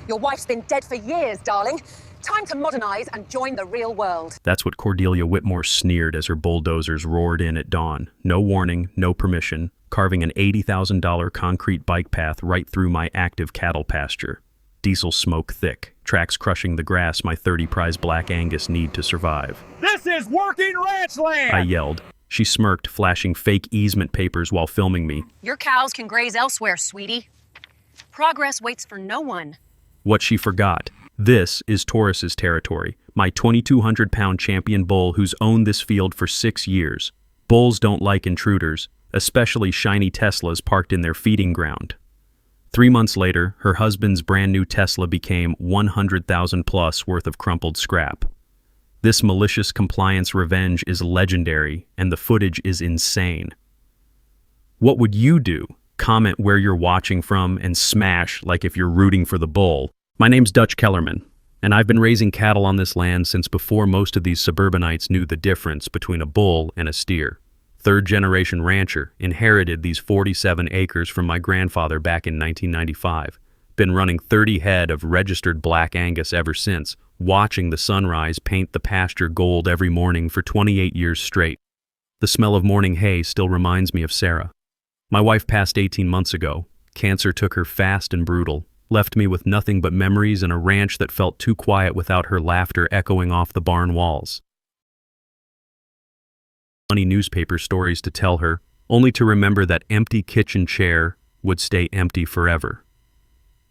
Your wife's been dead for years, darling. Time to modernize and join the real world. That's what Cordelia Whitmore sneered as her bulldozers roared in at dawn. No warning, no permission, carving an $80,000 concrete bike path right through my active cattle pasture. Diesel smoke thick, tracks crushing the grass my 30-prize Black Angus need to survive. This is working ranch land! I yelled. She smirked, flashing fake easement papers while filming me. Your cows can graze elsewhere, sweetie. Progress waits for no one. What she forgot. This is Taurus's territory, my 2,200-pound champion bull who's owned this field for 6 years. Bulls don't like intruders, especially shiny Teslas parked in their feeding ground. 3 months later, her husband's brand new Tesla became $100,000 plus worth of crumpled scrap. This malicious compliance revenge is legendary, and the footage is insane. What would you do? Comment where you're watching from and smash like if you're rooting for the bull. My name's Dutch Kellerman, and I've been raising cattle on this land since before most of these suburbanites knew the difference between a bull and a steer. Third-generation rancher, inherited these 47 acres from my grandfather back in 1995. Been running 30 head of registered Black Angus ever since, watching the sunrise paint the pasture gold every morning for 28 years straight. The smell of morning hay still reminds me of Sarah. My wife passed 18 months ago. Cancer took her fast and brutal. Left me with nothing but memories and a ranch that felt too quiet without her laughter echoing off the barn walls. Funny newspaper stories to tell her, only to remember that empty kitchen chair would stay empty forever.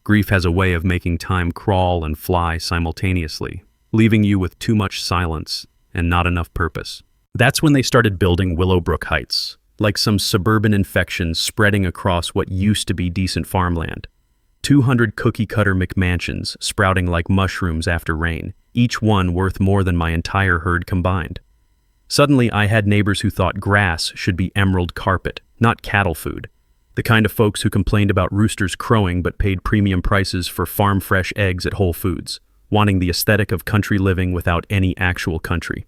Grief has a way of making time crawl and fly simultaneously, leaving you with too much silence and not enough purpose. That's when they started building Willowbrook Heights, like some suburban infection spreading across what used to be decent farmland. 200 cookie-cutter McMansions sprouting like mushrooms after rain, each one worth more than my entire herd combined. Suddenly, I had neighbors who thought grass should be emerald carpet, not cattle food. The kind of folks who complained about roosters crowing but paid premium prices for farm-fresh eggs at Whole Foods, wanting the aesthetic of country living without any actual country.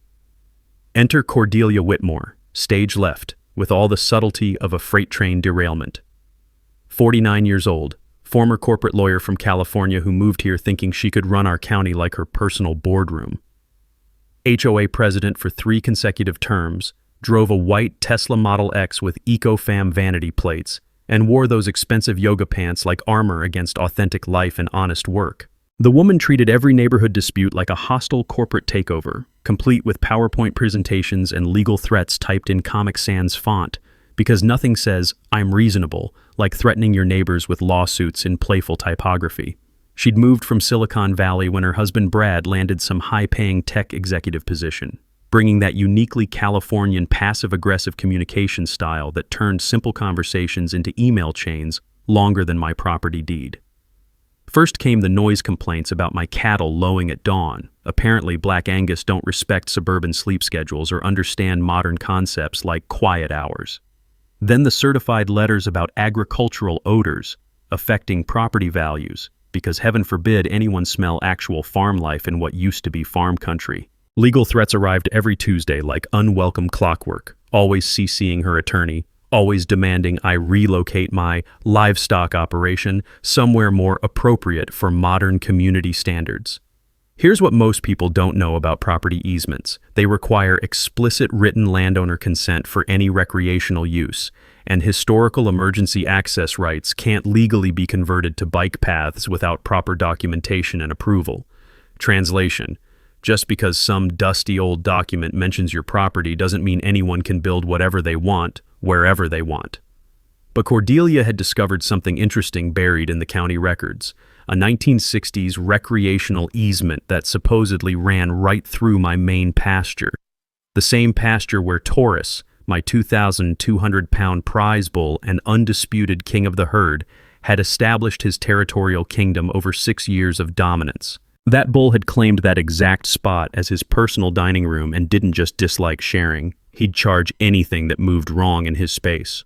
Enter Cordelia Whitmore, stage left, with all the subtlety of a freight train derailment. 49 years old, former corporate lawyer from California who moved here thinking she could run our county like her personal boardroom. HOA president for 3 consecutive terms, drove a white Tesla Model X with EcoFam vanity plates, and wore those expensive yoga pants like armor against authentic life and honest work. The woman treated every neighborhood dispute like a hostile corporate takeover, complete with PowerPoint presentations and legal threats typed in Comic Sans font, because nothing says, "I'm reasonable," like threatening your neighbors with lawsuits in playful typography. She'd moved from Silicon Valley when her husband Brad landed some high-paying tech executive position, bringing that uniquely Californian passive-aggressive communication style that turned simple conversations into email chains longer than my property deed. First came the noise complaints about my cattle lowing at dawn. Apparently, Black Angus don't respect suburban sleep schedules or understand modern concepts like quiet hours. Then the certified letters about agricultural odors affecting property values, because heaven forbid anyone smell actual farm life in what used to be farm country. Legal threats arrived every Tuesday like unwelcome clockwork, always CCing her attorney, always demanding I relocate my livestock operation somewhere more appropriate for modern community standards. Here's what most people don't know about property easements. They require explicit written landowner consent for any recreational use, and historical emergency access rights can't legally be converted to bike paths without proper documentation and approval. Translation: just because some dusty old document mentions your property doesn't mean anyone can build whatever they want, wherever they want. But Cordelia had discovered something interesting buried in the county records, a 1960s recreational easement that supposedly ran right through my main pasture. The same pasture where Taurus, my 2,200-pound prize bull and undisputed king of the herd, had established his territorial kingdom over 6 years of dominance. That bull had claimed that exact spot as his personal dining room and didn't just dislike sharing. He'd charge anything that moved wrong in his space.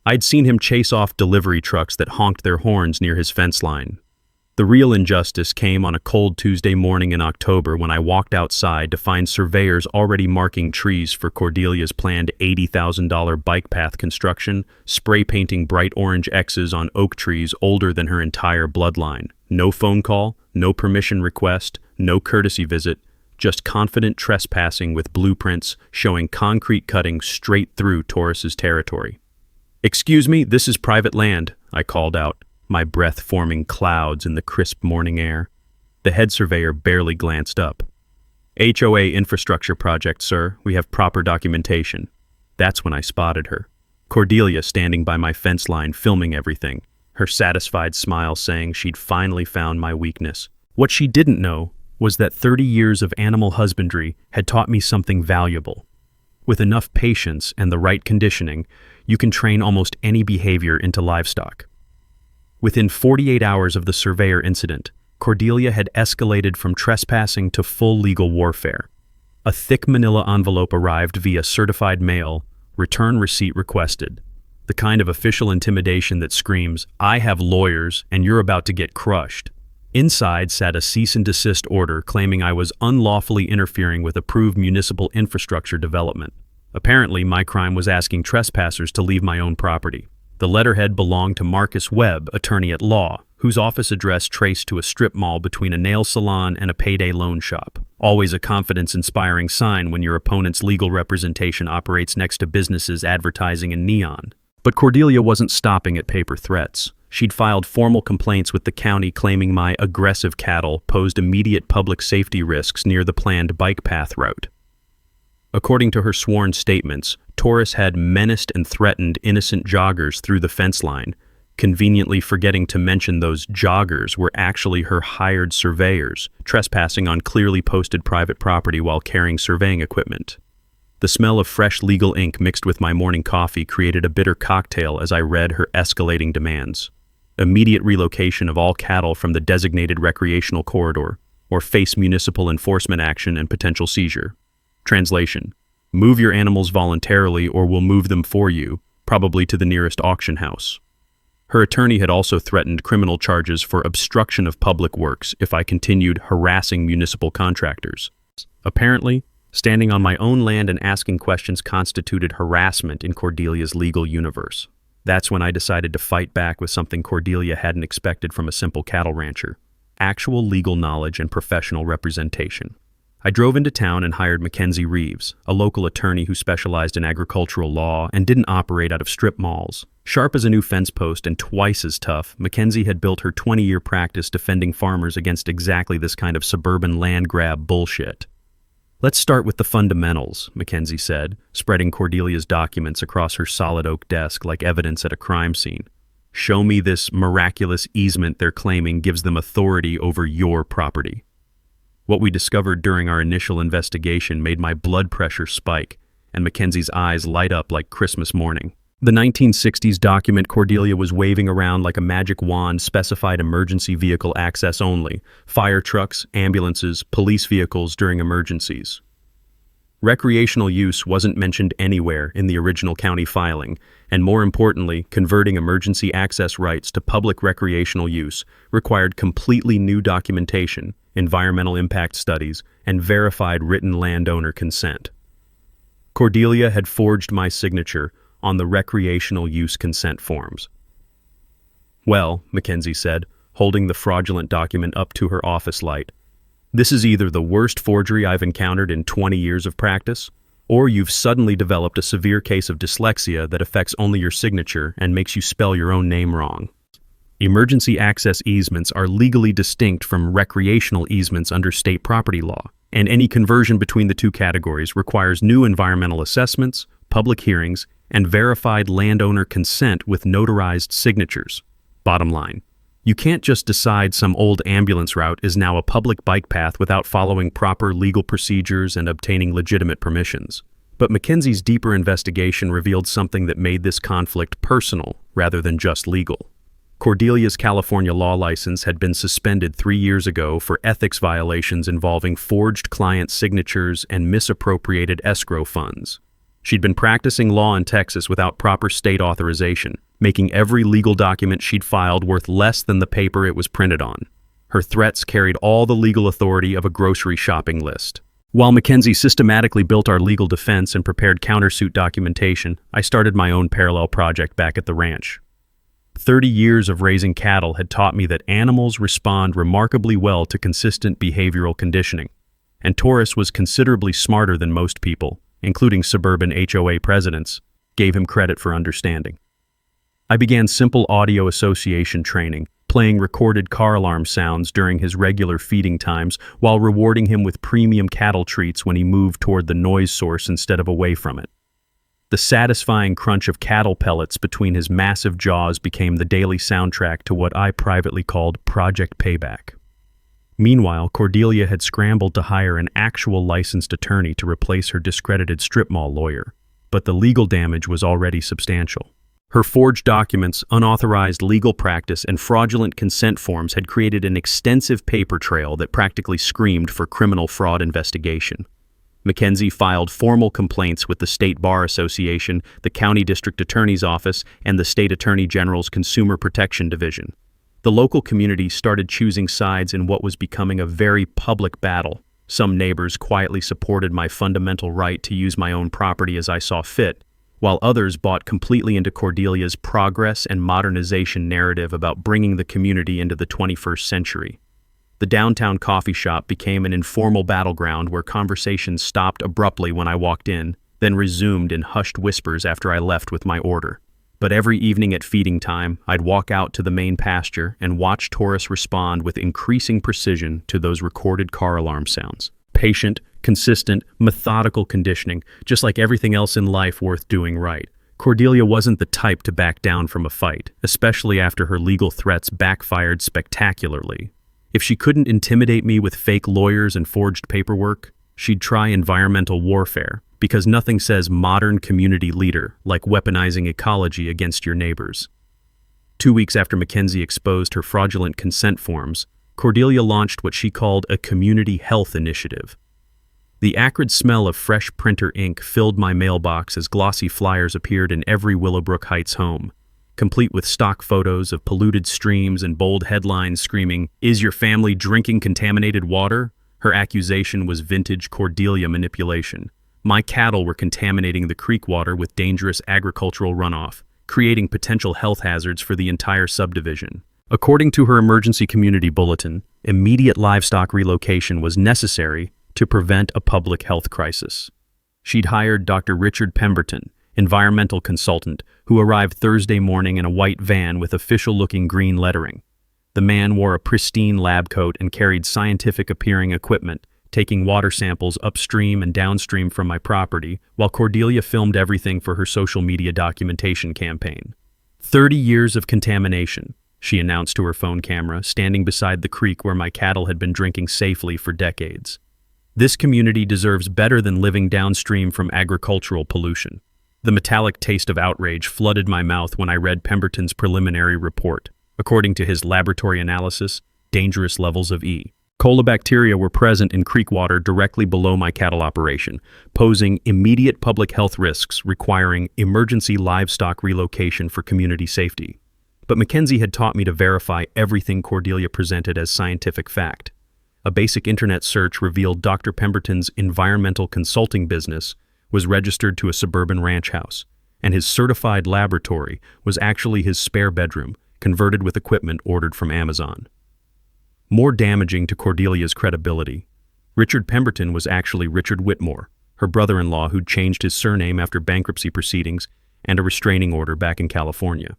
I'd seen him chase off delivery trucks that honked their horns near his fence line. The real injustice came on a cold Tuesday morning in October when I walked outside to find surveyors already marking trees for Cordelia's planned $80,000 bike path construction, spray painting bright orange X's on oak trees older than her entire bloodline. No phone call, no permission request, no courtesy visit, just confident trespassing with blueprints showing concrete cutting straight through Taurus's territory. "Excuse me, this is private land," I called out, my breath forming clouds in the crisp morning air. The head surveyor barely glanced up. "HOA infrastructure project, sir. We have proper documentation." That's when I spotted her. Cordelia standing by my fence line filming everything, her satisfied smile saying she'd finally found my weakness. What she didn't know was that 30 years of animal husbandry had taught me something valuable. With enough patience and the right conditioning, you can train almost any behavior into livestock. Within 48 hours of the surveyor incident, Cordelia had escalated from trespassing to full legal warfare. A thick manila envelope arrived via certified mail, return receipt requested. The kind of official intimidation that screams, "I have lawyers and you're about to get crushed." Inside sat a cease and desist order claiming I was unlawfully interfering with approved municipal infrastructure development. Apparently, my crime was asking trespassers to leave my own property. The letterhead belonged to Marcus Webb, attorney at law, whose office address traced to a strip mall between a nail salon and a payday loan shop. Always a confidence-inspiring sign when your opponent's legal representation operates next to businesses advertising in neon. But Cordelia wasn't stopping at paper threats. She'd filed formal complaints with the county claiming my aggressive cattle posed immediate public safety risks near the planned bike path route. According to her sworn statements, Taurus had menaced and threatened innocent joggers through the fence line, conveniently forgetting to mention those joggers were actually her hired surveyors, trespassing on clearly posted private property while carrying surveying equipment. The smell of fresh legal ink mixed with my morning coffee created a bitter cocktail as I read her escalating demands. Immediate relocation of all cattle from the designated recreational corridor, or face municipal enforcement action and potential seizure. Translation: move your animals voluntarily or we'll move them for you, probably to the nearest auction house. Her attorney had also threatened criminal charges for obstruction of public works if I continued harassing municipal contractors. Apparently, standing on my own land and asking questions constituted harassment in Cordelia's legal universe. That's when I decided to fight back with something Cordelia hadn't expected from a simple cattle rancher: actual legal knowledge and professional representation. I drove into town and hired Mackenzie Reeves, a local attorney who specialized in agricultural law and didn't operate out of strip malls. Sharp as a new fence post and twice as tough, Mackenzie had built her 20-year practice defending farmers against exactly this kind of suburban land grab bullshit. "Let's start with the fundamentals," Mackenzie said, spreading Cordelia's documents across her solid oak desk like evidence at a crime scene. "Show me this miraculous easement they're claiming gives them authority over your property." What we discovered during our initial investigation made my blood pressure spike, and Mackenzie's eyes light up like Christmas morning. The 1960s document Cordelia was waving around like a magic wand specified emergency vehicle access only: fire trucks, ambulances, police vehicles during emergencies. Recreational use wasn't mentioned anywhere in the original county filing, and more importantly, converting emergency access rights to public recreational use required completely new documentation, environmental impact studies, and verified written landowner consent. Cordelia had forged my signature on the recreational use consent forms. "Well," Mackenzie said, holding the fraudulent document up to her office light, "this is either the worst forgery I've encountered in 20 years of practice, or you've suddenly developed a severe case of dyslexia that affects only your signature and makes you spell your own name wrong." Emergency access easements are legally distinct from recreational easements under state property law, and any conversion between the two categories requires new environmental assessments, public hearings, and verified landowner consent with notarized signatures. Bottom line, you can't just decide some old ambulance route is now a public bike path without following proper legal procedures and obtaining legitimate permissions. But Mackenzie's deeper investigation revealed something that made this conflict personal rather than just legal. Cordelia's California law license had been suspended 3 years ago for ethics violations involving forged client signatures and misappropriated escrow funds. She'd been practicing law in Texas without proper state authorization, making every legal document she'd filed worth less than the paper it was printed on. Her threats carried all the legal authority of a grocery shopping list. While Mackenzie systematically built our legal defense and prepared countersuit documentation, I started my own parallel project back at the ranch. 30 years of raising cattle had taught me that animals respond remarkably well to consistent behavioral conditioning, and Taurus was considerably smarter than most people, including suburban HOA presidents, gave him credit for understanding. I began simple audio association training, playing recorded car alarm sounds during his regular feeding times while rewarding him with premium cattle treats when he moved toward the noise source instead of away from it. The satisfying crunch of cattle pellets between his massive jaws became the daily soundtrack to what I privately called Project Payback. Meanwhile, Cordelia had scrambled to hire an actual licensed attorney to replace her discredited strip mall lawyer, but the legal damage was already substantial. Her forged documents, unauthorized legal practice, and fraudulent consent forms had created an extensive paper trail that practically screamed for criminal fraud investigation. Mackenzie filed formal complaints with the State Bar Association, the County District Attorney's Office, and the State Attorney General's Consumer Protection Division. The local community started choosing sides in what was becoming a very public battle. Some neighbors quietly supported my fundamental right to use my own property as I saw fit, while others bought completely into Cordelia's progress and modernization narrative about bringing the community into the 21st century. The downtown coffee shop became an informal battleground where conversations stopped abruptly when I walked in, then resumed in hushed whispers after I left with my order. But every evening at feeding time, I'd walk out to the main pasture and watch Taurus respond with increasing precision to those recorded car alarm sounds. Patient, consistent, methodical conditioning, just like everything else in life worth doing right. Cordelia wasn't the type to back down from a fight, especially after her legal threats backfired spectacularly. If she couldn't intimidate me with fake lawyers and forged paperwork, she'd try environmental warfare, because nothing says modern community leader like weaponizing ecology against your neighbors. 2 weeks after Mackenzie exposed her fraudulent consent forms, Cordelia launched what she called a community health initiative. The acrid smell of fresh printer ink filled my mailbox as glossy flyers appeared in every Willowbrook Heights home, complete with stock photos of polluted streams and bold headlines screaming, "Is your family drinking contaminated water?" Her accusation was vintage Cordelia manipulation. My cattle were contaminating the creek water with dangerous agricultural runoff, creating potential health hazards for the entire subdivision. According to her emergency community bulletin, immediate livestock relocation was necessary to prevent a public health crisis. She'd hired Dr. Richard Pemberton, environmental consultant, who arrived Thursday morning in a white van with official-looking green lettering. The man wore a pristine lab coat and carried scientific-appearing equipment, taking water samples upstream and downstream from my property, while Cordelia filmed everything for her social media documentation campaign. 30 years of contamination, she announced to her phone camera, standing beside the creek where my cattle had been drinking safely for decades. This community deserves better than living downstream from agricultural pollution. The metallic taste of outrage flooded my mouth when I read Pemberton's preliminary report. According to his laboratory analysis, dangerous levels of E. coli were present in creek water directly below my cattle operation, posing immediate public health risks requiring emergency livestock relocation for community safety. But Mackenzie had taught me to verify everything Cordelia presented as scientific fact. A basic internet search revealed Dr. Pemberton's environmental consulting business was registered to a suburban ranch house, and his certified laboratory was actually his spare bedroom, converted with equipment ordered from Amazon. More damaging to Cordelia's credibility, Richard Pemberton was actually Richard Whitmore, her brother-in-law who'd changed his surname after bankruptcy proceedings and a restraining order back in California.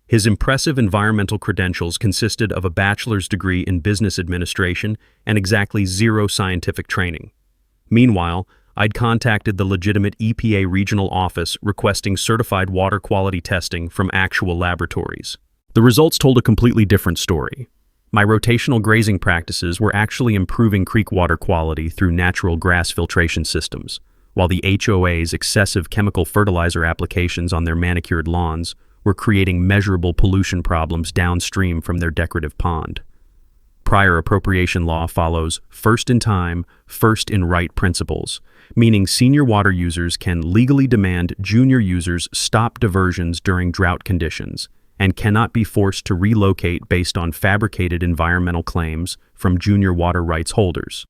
His impressive environmental credentials consisted of a bachelor's degree in business administration and exactly zero scientific training. Meanwhile, I'd contacted the legitimate EPA regional office requesting certified water quality testing from actual laboratories. The results told a completely different story. My rotational grazing practices were actually improving creek water quality through natural grass filtration systems, while the HOA's excessive chemical fertilizer applications on their manicured lawns were creating measurable pollution problems downstream from their decorative pond. Prior appropriation law follows first in time, first in right principles, meaning senior water users can legally demand junior users stop diversions during drought conditions, and cannot be forced to relocate based on fabricated environmental claims from junior water rights holders.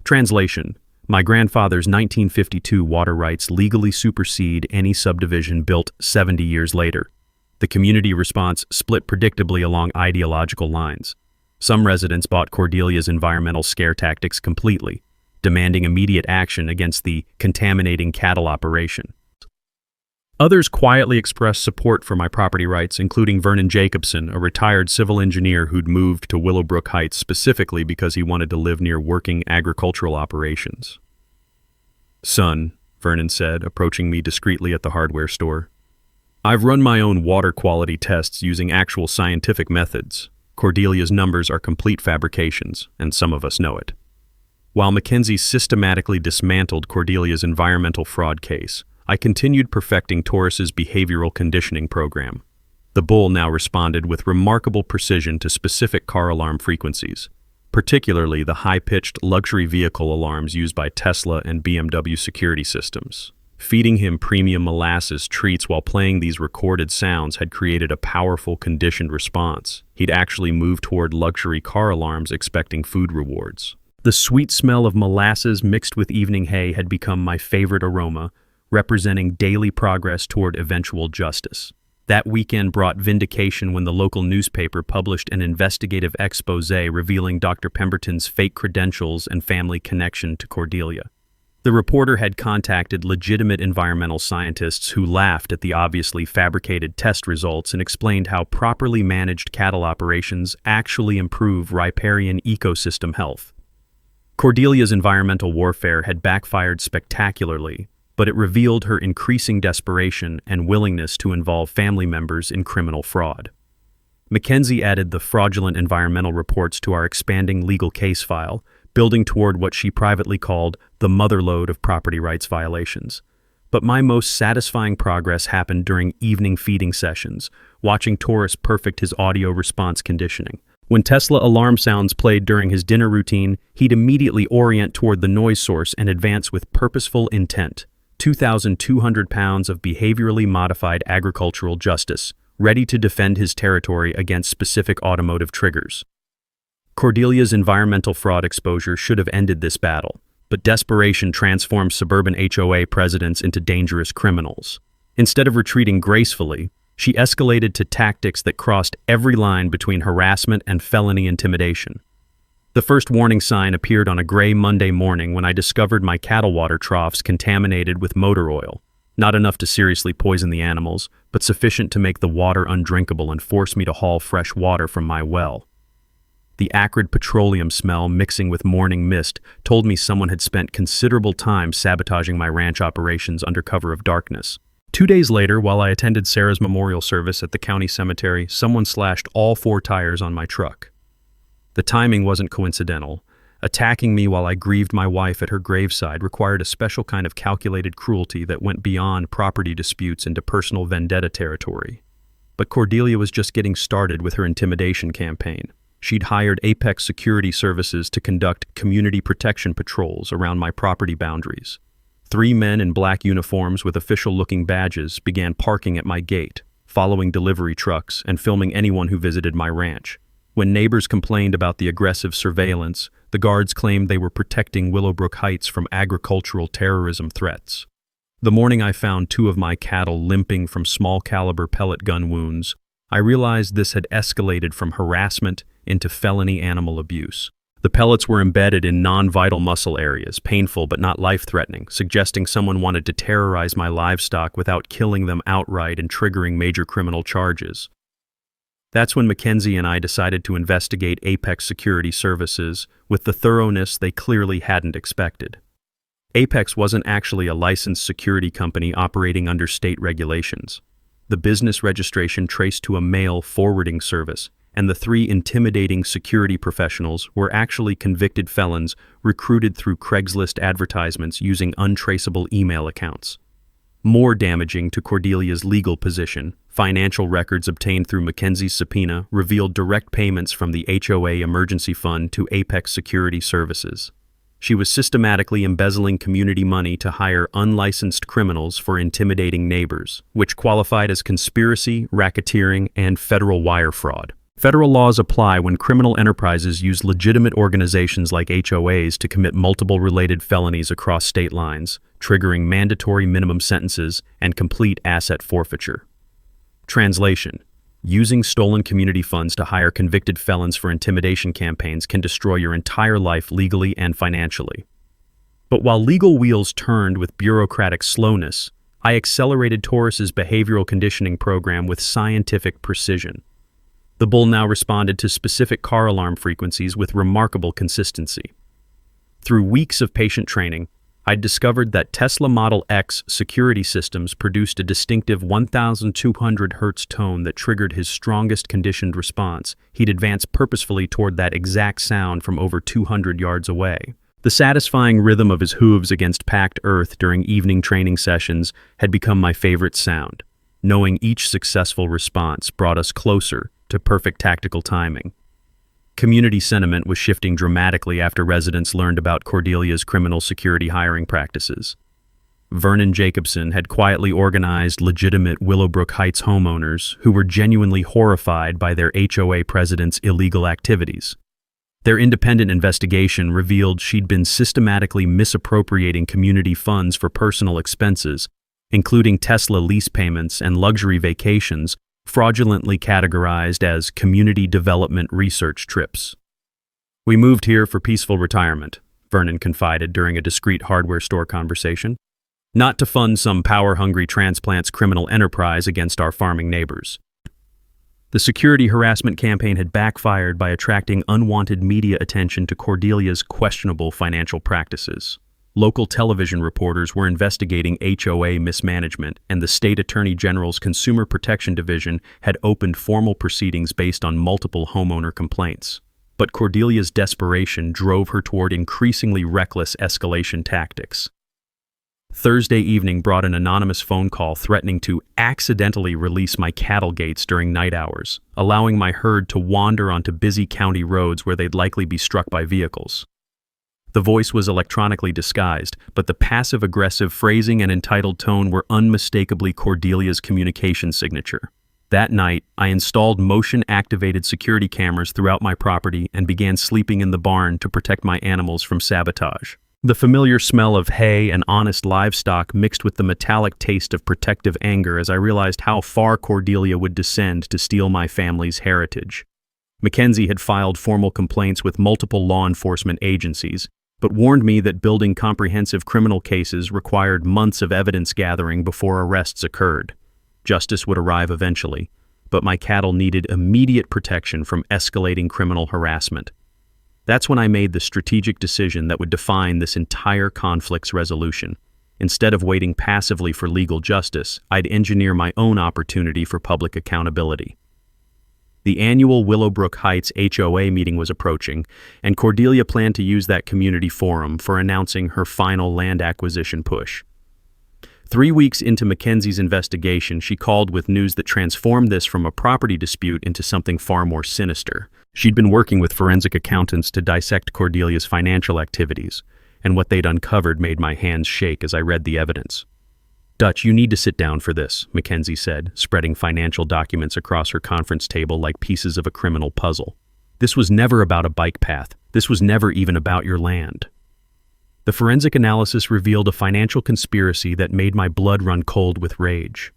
Translation: my grandfather's 1952 water rights legally supersede any subdivision built 70 years later. The community response split predictably along ideological lines. Some residents bought Cordelia's environmental scare tactics completely, demanding immediate action against the contaminating cattle operation. Others quietly expressed support for my property rights, including Vernon Jacobson, a retired civil engineer who'd moved to Willowbrook Heights specifically because he wanted to live near working agricultural operations. "Son," Vernon said, approaching me discreetly at the hardware store, "I've run my own water quality tests using actual scientific methods. Cordelia's numbers are complete fabrications, and some of us know it." While Mackenzie systematically dismantled Cordelia's environmental fraud case, I continued perfecting Taurus's behavioral conditioning program. The bull now responded with remarkable precision to specific car alarm frequencies, particularly the high-pitched luxury vehicle alarms used by Tesla and BMW security systems. Feeding him premium molasses treats while playing these recorded sounds had created a powerful conditioned response. He'd actually moved toward luxury car alarms expecting food rewards. The sweet smell of molasses mixed with evening hay had become my favorite aroma, representing daily progress toward eventual justice. That weekend brought vindication when the local newspaper published an investigative expose revealing Dr. Pemberton's fake credentials and family connection to Cordelia. The reporter had contacted legitimate environmental scientists who laughed at the obviously fabricated test results and explained how properly managed cattle operations actually improve riparian ecosystem health. Cordelia's environmental warfare had backfired spectacularly, but it revealed her increasing desperation and willingness to involve family members in criminal fraud. Mackenzie added the fraudulent environmental reports to our expanding legal case file, building toward what she privately called the motherlode of property rights violations. But my most satisfying progress happened during evening feeding sessions, watching Taurus perfect his audio response conditioning. When Tesla alarm sounds played during his dinner routine, he'd immediately orient toward the noise source and advance with purposeful intent. 2,200 pounds of behaviorally modified agricultural justice, ready to defend his territory against specific automotive triggers. Cordelia's environmental fraud exposure should have ended this battle, but desperation transformed suburban HOA presidents into dangerous criminals. Instead of retreating gracefully, she escalated to tactics that crossed every line between harassment and felony intimidation. The first warning sign appeared on a gray Monday morning when I discovered my cattle water troughs contaminated with motor oil, not enough to seriously poison the animals, but sufficient to make the water undrinkable and force me to haul fresh water from my well. The acrid petroleum smell mixing with morning mist told me someone had spent considerable time sabotaging my ranch operations under cover of darkness. 2 days later, while I attended Sarah's memorial service at the county cemetery, someone slashed all 4 tires on my truck. The timing wasn't coincidental. Attacking me while I grieved my wife at her graveside required a special kind of calculated cruelty that went beyond property disputes into personal vendetta territory. But Cordelia was just getting started with her intimidation campaign. She'd hired Apex Security Services to conduct community protection patrols around my property boundaries. 3 men in black uniforms with official-looking badges began parking at my gate, following delivery trucks and filming anyone who visited my ranch. When neighbors complained about the aggressive surveillance, the guards claimed they were protecting Willowbrook Heights from agricultural terrorism threats. The morning I found 2 of my cattle limping from small-caliber pellet gun wounds, I realized this had escalated from harassment into felony animal abuse. The pellets were embedded in non-vital muscle areas, painful but not life-threatening, suggesting someone wanted to terrorize my livestock without killing them outright and triggering major criminal charges. That's when Mackenzie and I decided to investigate Apex Security Services with the thoroughness they clearly hadn't expected. Apex wasn't actually a licensed security company operating under state regulations. The business registration traced to a mail forwarding service, and the 3 intimidating security professionals were actually convicted felons recruited through Craigslist advertisements using untraceable email accounts. More damaging to Cordelia's legal position, financial records obtained through Mackenzie's subpoena revealed direct payments from the HOA Emergency Fund to Apex Security Services. She was systematically embezzling community money to hire unlicensed criminals for intimidating neighbors, which qualified as conspiracy, racketeering, and federal wire fraud. Federal laws apply when criminal enterprises use legitimate organizations like HOAs to commit multiple related felonies across state lines, triggering mandatory minimum sentences and complete asset forfeiture. Translation: using stolen community funds to hire convicted felons for intimidation campaigns can destroy your entire life legally and financially. But while legal wheels turned with bureaucratic slowness, I accelerated Taurus's behavioral conditioning program with scientific precision. The bull now responded to specific car alarm frequencies with remarkable consistency. Through weeks of patient training, I'd discovered that Tesla Model X security systems produced a distinctive 1,200 Hz tone that triggered his strongest conditioned response. He'd advance purposefully toward that exact sound from over 200 yards away. The satisfying rhythm of his hooves against packed earth during evening training sessions had become my favorite sound. Knowing each successful response brought us closer to perfect tactical timing. Community sentiment was shifting dramatically after residents learned about Cordelia's criminal security hiring practices. Vernon Jacobson had quietly organized legitimate Willowbrook Heights homeowners who were genuinely horrified by their HOA president's illegal activities. Their independent investigation revealed she'd been systematically misappropriating community funds for personal expenses, including Tesla lease payments and luxury vacations, fraudulently categorized as community development research trips. "We moved here for peaceful retirement," Vernon confided during a discreet hardware store conversation, "not to fund some power-hungry transplant's criminal enterprise against our farming neighbors." The security harassment campaign had backfired by attracting unwanted media attention to Cordelia's questionable financial practices. Local television reporters were investigating HOA mismanagement, and the state attorney general's Consumer Protection Division had opened formal proceedings based on multiple homeowner complaints. But Cordelia's desperation drove her toward increasingly reckless escalation tactics. Thursday evening brought an anonymous phone call threatening to accidentally release my cattle gates during night hours, allowing my herd to wander onto busy county roads where they'd likely be struck by vehicles. The voice was electronically disguised, but the passive-aggressive phrasing and entitled tone were unmistakably Cordelia's communication signature. That night, I installed motion-activated security cameras throughout my property and began sleeping in the barn to protect my animals from sabotage. The familiar smell of hay and honest livestock mixed with the metallic taste of protective anger as I realized how far Cordelia would descend to steal my family's heritage. Mackenzie had filed formal complaints with multiple law enforcement agencies, but warned me that building comprehensive criminal cases required months of evidence gathering before arrests occurred. Justice would arrive eventually, but my cattle needed immediate protection from escalating criminal harassment. That's when I made the strategic decision that would define this entire conflict's resolution. Instead of waiting passively for legal justice, I'd engineer my own opportunity for public accountability. The annual Willowbrook Heights HOA meeting was approaching, and Cordelia planned to use that community forum for announcing her final land acquisition push. 3 weeks into Mackenzie's investigation, she called with news that transformed this from a property dispute into something far more sinister. She'd been working with forensic accountants to dissect Cordelia's financial activities, and what they'd uncovered made my hands shake as I read the evidence. "Dutch, you need to sit down for this," Mackenzie said, spreading financial documents across her conference table like pieces of a criminal puzzle. "This was never about a bike path. This was never even about your land." The forensic analysis revealed a financial conspiracy that made my blood run cold with rage.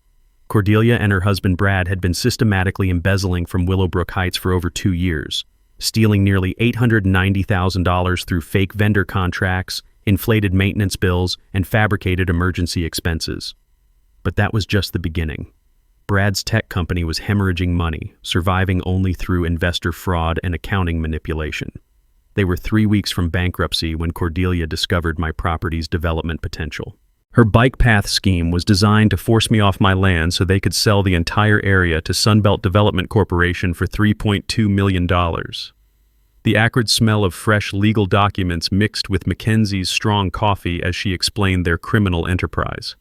Cordelia and her husband Brad had been systematically embezzling from Willowbrook Heights for over 2 years, stealing nearly $890,000 through fake vendor contracts, inflated maintenance bills, and fabricated emergency expenses. But that was just the beginning. Brad's tech company was hemorrhaging money, surviving only through investor fraud and accounting manipulation. They were 3 weeks from bankruptcy when Cordelia discovered my property's development potential. Her bike path scheme was designed to force me off my land so they could sell the entire area to Sunbelt Development Corporation for $3.2 million. The acrid smell of fresh legal documents mixed with Mackenzie's strong coffee as she explained their criminal enterprise.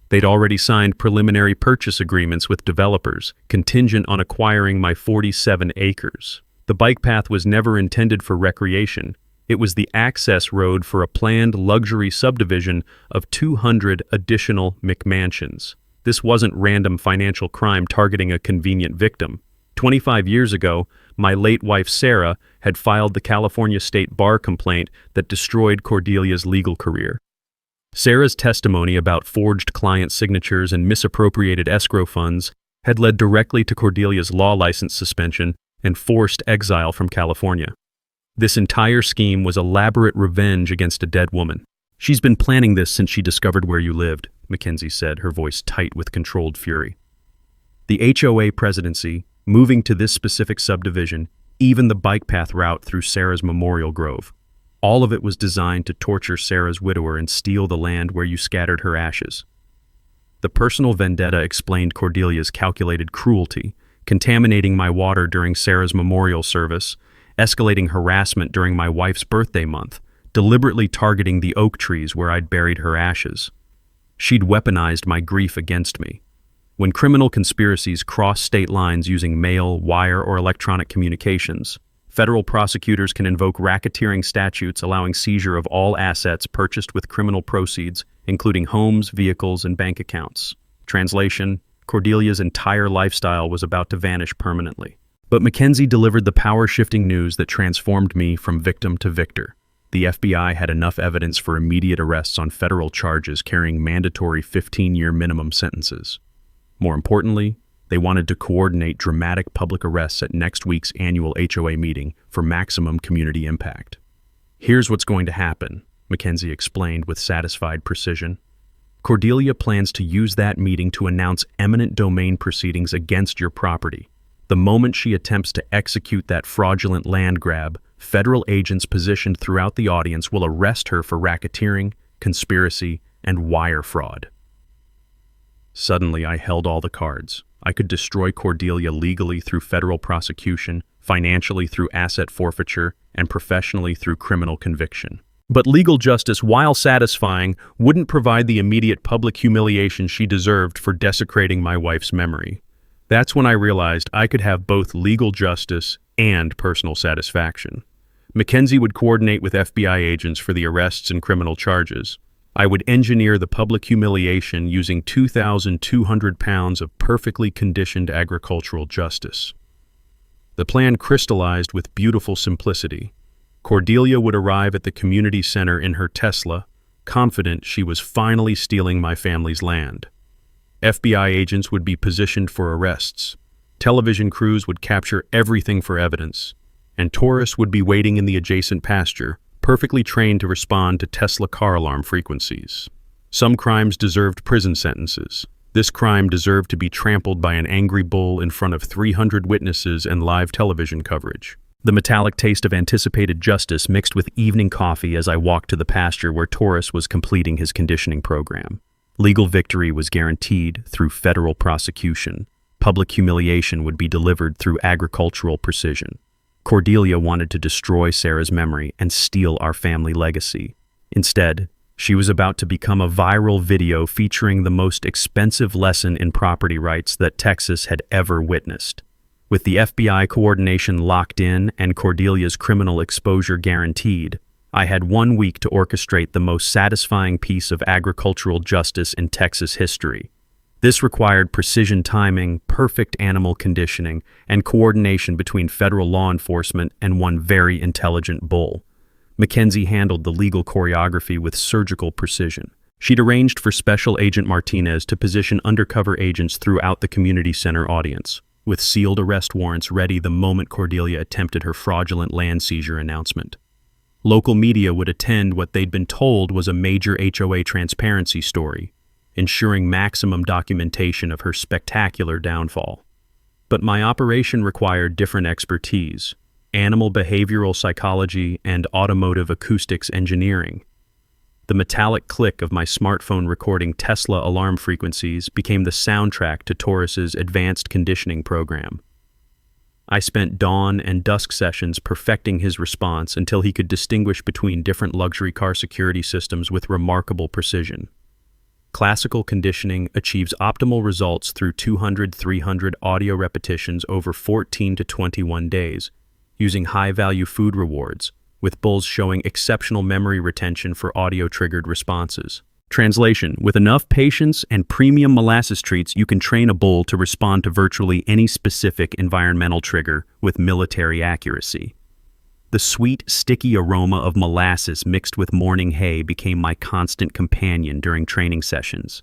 They'd already signed preliminary purchase agreements with developers, contingent on acquiring my 47 acres. The bike path was never intended for recreation. It was the access road for a planned luxury subdivision of 200 additional McMansions. This wasn't random financial crime targeting a convenient victim. 25 years ago, my late wife Sarah had filed the California State Bar complaint that destroyed Cordelia's legal career. Sarah's testimony about forged client signatures and misappropriated escrow funds had led directly to Cordelia's law license suspension and forced exile from California. This entire scheme was elaborate revenge against a dead woman. "She's been planning this since she discovered where you lived," Mackenzie said, her voice tight with controlled fury. The HOA presidency, moving to this specific subdivision, even the bike path route through Sarah's Memorial Grove. All of it was designed to torture Sarah's widower and steal the land where you scattered her ashes. The personal vendetta explained Cordelia's calculated cruelty, contaminating my water during Sarah's memorial service, escalating harassment during my wife's birthday month, deliberately targeting the oak trees where I'd buried her ashes. She'd weaponized my grief against me. When criminal conspiracies cross state lines using mail, wire, or electronic communications, federal prosecutors can invoke racketeering statutes allowing seizure of all assets purchased with criminal proceeds, including homes, vehicles, and bank accounts. Translation: Cordelia's entire lifestyle was about to vanish permanently. But Mackenzie delivered the power-shifting news that transformed me from victim to victor. The FBI had enough evidence for immediate arrests on federal charges carrying mandatory 15-year minimum sentences. More importantly, they wanted to coordinate dramatic public arrests at next week's annual HOA meeting for maximum community impact. "Here's what's going to happen," Mackenzie explained with satisfied precision. "Cordelia plans to use that meeting to announce eminent domain proceedings against your property. The moment she attempts to execute that fraudulent land grab, federal agents positioned throughout the audience will arrest her for racketeering, conspiracy, and wire fraud." Suddenly, I held all the cards. I could destroy Cordelia legally through federal prosecution, financially through asset forfeiture, and professionally through criminal conviction. But legal justice, while satisfying, wouldn't provide the immediate public humiliation she deserved for desecrating my wife's memory. That's when I realized I could have both legal justice and personal satisfaction. Mackenzie would coordinate with FBI agents for the arrests and criminal charges. I would engineer the public humiliation using 2,200 pounds of perfectly conditioned agricultural justice. The plan crystallized with beautiful simplicity. Cordelia would arrive at the community center in her Tesla, confident she was finally stealing my family's land. FBI agents would be positioned for arrests. Television crews would capture everything for evidence, and tourists would be waiting in the adjacent pasture, perfectly trained to respond to Tesla car alarm frequencies. Some crimes deserved prison sentences. This crime deserved to be trampled by an angry bull in front of 300 witnesses and live television coverage. The metallic taste of anticipated justice mixed with evening coffee as I walked to the pasture where Taurus was completing his conditioning program. Legal victory was guaranteed through federal prosecution. Public humiliation would be delivered through agricultural precision. Cordelia wanted to destroy Sarah's memory and steal our family legacy. Instead, she was about to become a viral video featuring the most expensive lesson in property rights that Texas had ever witnessed. With the FBI coordination locked in and Cordelia's criminal exposure guaranteed, I had 1 week to orchestrate the most satisfying piece of agricultural justice in Texas history. This required precision timing, perfect animal conditioning, and coordination between federal law enforcement and one very intelligent bull. Mackenzie handled the legal choreography with surgical precision. She'd arranged for Special Agent Martinez to position undercover agents throughout the community center audience, with sealed arrest warrants ready the moment Cordelia attempted her fraudulent land seizure announcement. Local media would attend what they'd been told was a major HOA transparency story, ensuring maximum documentation of her spectacular downfall. But my operation required different expertise: animal behavioral psychology and automotive acoustics engineering. The metallic click of my smartphone recording Tesla alarm frequencies became the soundtrack to Taurus's advanced conditioning program. I spent dawn and dusk sessions perfecting his response until he could distinguish between different luxury car security systems with remarkable precision. Classical conditioning achieves optimal results through 200-300 audio repetitions over 14 to 21 days, using high-value food rewards, with bulls showing exceptional memory retention for audio-triggered responses. Translation: with enough patience and premium molasses treats, you can train a bull to respond to virtually any specific environmental trigger with military accuracy. The sweet, sticky aroma of molasses mixed with morning hay became my constant companion during training sessions.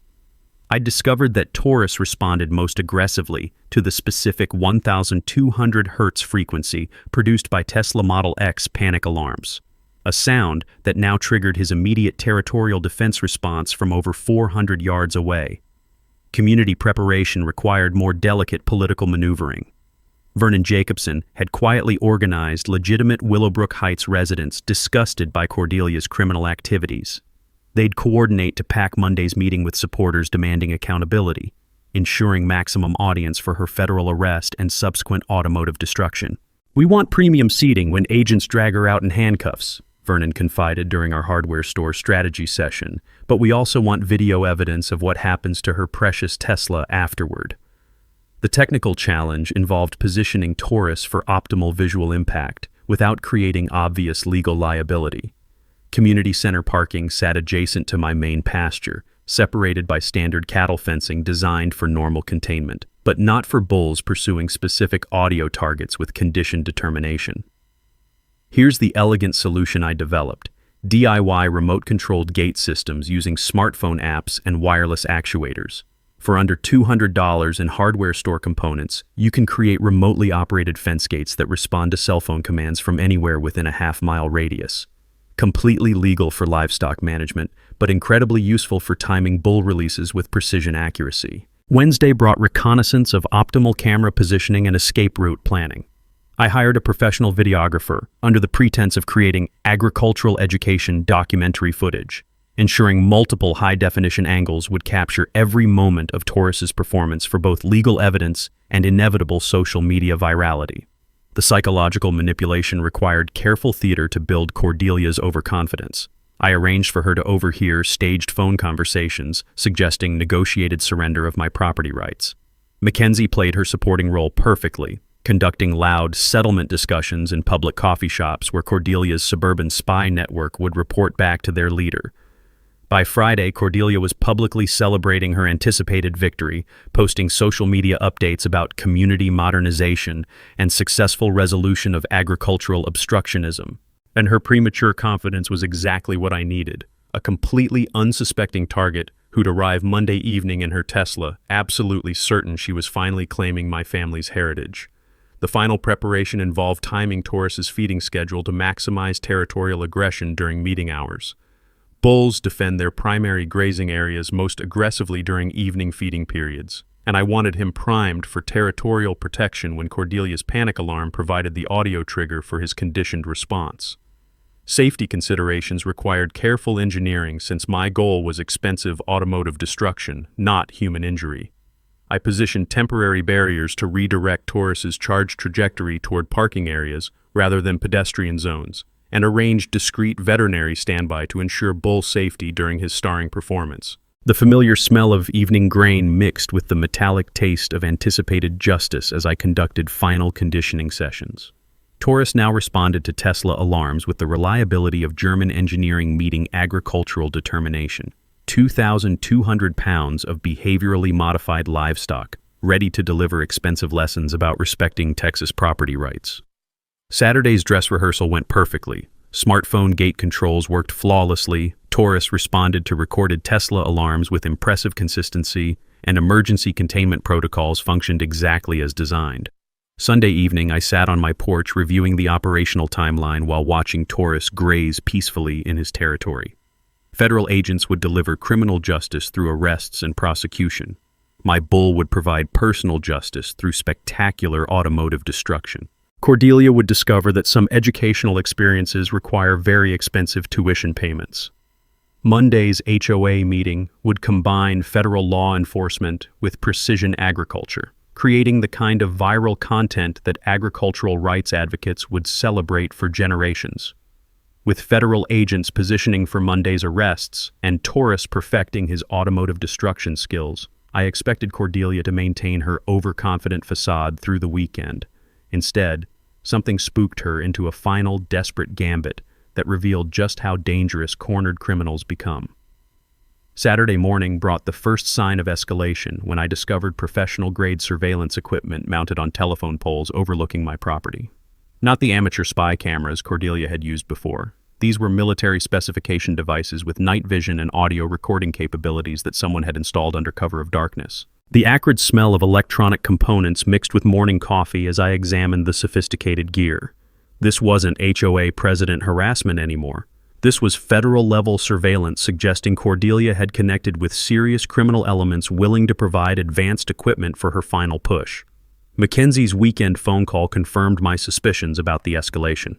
I discovered that Taurus responded most aggressively to the specific 1,200 Hz frequency produced by Tesla Model X panic alarms, a sound that now triggered his immediate territorial defense response from over 400 yards away. Community preparation required more delicate political maneuvering. Vernon Jacobson had quietly organized legitimate Willowbrook Heights residents disgusted by Cordelia's criminal activities. They'd coordinate to pack Monday's meeting with supporters demanding accountability, ensuring maximum audience for her federal arrest and subsequent automotive destruction. "We want premium seating when agents drag her out in handcuffs," Vernon confided during our hardware store strategy session, "but we also want video evidence of what happens to her precious Tesla afterward." The technical challenge involved positioning Taurus for optimal visual impact without creating obvious legal liability. Community center parking sat adjacent to my main pasture, separated by standard cattle fencing designed for normal containment, but not for bulls pursuing specific audio targets with conditioned determination. Here's the elegant solution I developed: DIY remote-controlled gate systems using smartphone apps and wireless actuators. For under $200 in hardware store components, you can create remotely operated fence gates that respond to cell phone commands from anywhere within a half-mile radius. Completely legal for livestock management, but incredibly useful for timing bull releases with precision accuracy. Wednesday brought reconnaissance of optimal camera positioning and escape route planning. I hired a professional videographer under the pretense of creating agricultural education documentary footage, ensuring multiple high-definition angles would capture every moment of Taurus's performance for both legal evidence and inevitable social media virality. The psychological manipulation required careful theater to build Cordelia's overconfidence. I arranged for her to overhear staged phone conversations suggesting negotiated surrender of my property rights. Mackenzie played her supporting role perfectly, conducting loud settlement discussions in public coffee shops where Cordelia's suburban spy network would report back to their leader. By Friday, Cordelia was publicly celebrating her anticipated victory, posting social media updates about community modernization and successful resolution of agricultural obstructionism. And her premature confidence was exactly what I needed: a completely unsuspecting target who'd arrive Monday evening in her Tesla, absolutely certain she was finally claiming my family's heritage. The final preparation involved timing Taurus's feeding schedule to maximize territorial aggression during meeting hours. Bulls defend their primary grazing areas most aggressively during evening feeding periods, and I wanted him primed for territorial protection when Cordelia's panic alarm provided the audio trigger for his conditioned response. Safety considerations required careful engineering since my goal was expensive automotive destruction, not human injury. I positioned temporary barriers to redirect Taurus's charge trajectory toward parking areas rather than pedestrian zones, and arranged discreet veterinary standby to ensure bull safety during his starring performance. The familiar smell of evening grain mixed with the metallic taste of anticipated justice as I conducted final conditioning sessions. Taurus now responded to Tesla alarms with the reliability of German engineering meeting agricultural determination. 2,200 pounds of behaviorally modified livestock, ready to deliver expensive lessons about respecting Texas property rights. Saturday's dress rehearsal went perfectly. Smartphone gate controls worked flawlessly, Taurus responded to recorded Tesla alarms with impressive consistency, and emergency containment protocols functioned exactly as designed. Sunday evening, I sat on my porch reviewing the operational timeline while watching Taurus graze peacefully in his territory. Federal agents would deliver criminal justice through arrests and prosecution. My bull would provide personal justice through spectacular automotive destruction. Cordelia would discover that some educational experiences require very expensive tuition payments. Monday's HOA meeting would combine federal law enforcement with precision agriculture, creating the kind of viral content that agricultural rights advocates would celebrate for generations. With federal agents positioning for Monday's arrests and Taurus perfecting his automotive destruction skills, I expected Cordelia to maintain her overconfident facade through the weekend. Instead, something spooked her into a final desperate gambit that revealed just how dangerous cornered criminals become. Saturday morning brought the first sign of escalation when I discovered professional-grade surveillance equipment mounted on telephone poles overlooking my property. Not the amateur spy cameras Cordelia had used before. These were military specification devices with night vision and audio recording capabilities that someone had installed under cover of darkness. The acrid smell of electronic components mixed with morning coffee as I examined the sophisticated gear. This wasn't HOA president harassment anymore. This was federal-level surveillance suggesting Cordelia had connected with serious criminal elements willing to provide advanced equipment for her final push. Mackenzie's weekend phone call confirmed my suspicions about the escalation.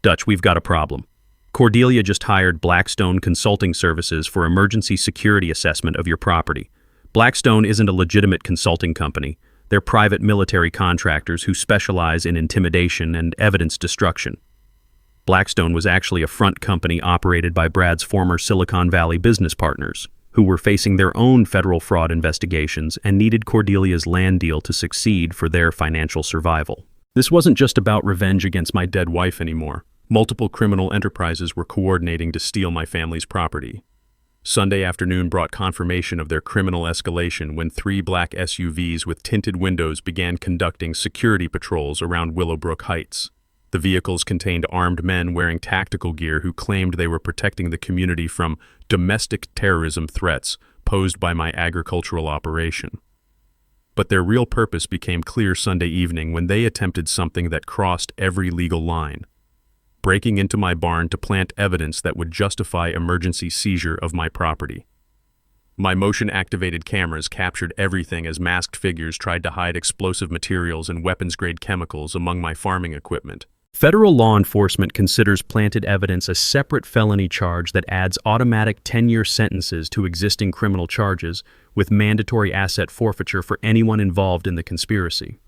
"Dutch, we've got a problem. Cordelia just hired Blackstone Consulting Services for emergency security assessment of your property. Blackstone isn't a legitimate consulting company. They're private military contractors who specialize in intimidation and evidence destruction." Blackstone was actually a front company operated by Brad's former Silicon Valley business partners, who were facing their own federal fraud investigations and needed Cordelia's land deal to succeed for their financial survival. This wasn't just about revenge against my dead wife anymore. Multiple criminal enterprises were coordinating to steal my family's property. Sunday afternoon brought confirmation of their criminal escalation when 3 black SUVs with tinted windows began conducting security patrols around Willowbrook Heights. The vehicles contained armed men wearing tactical gear who claimed they were protecting the community from domestic terrorism threats posed by my agricultural operation. But their real purpose became clear Sunday evening when they attempted something that crossed every legal line: breaking into my barn to plant evidence that would justify emergency seizure of my property. My motion-activated cameras captured everything as masked figures tried to hide explosive materials and weapons-grade chemicals among my farming equipment. Federal law enforcement considers planted evidence a separate felony charge that adds automatic 10-year sentences to existing criminal charges, with mandatory asset forfeiture for anyone involved in the conspiracy.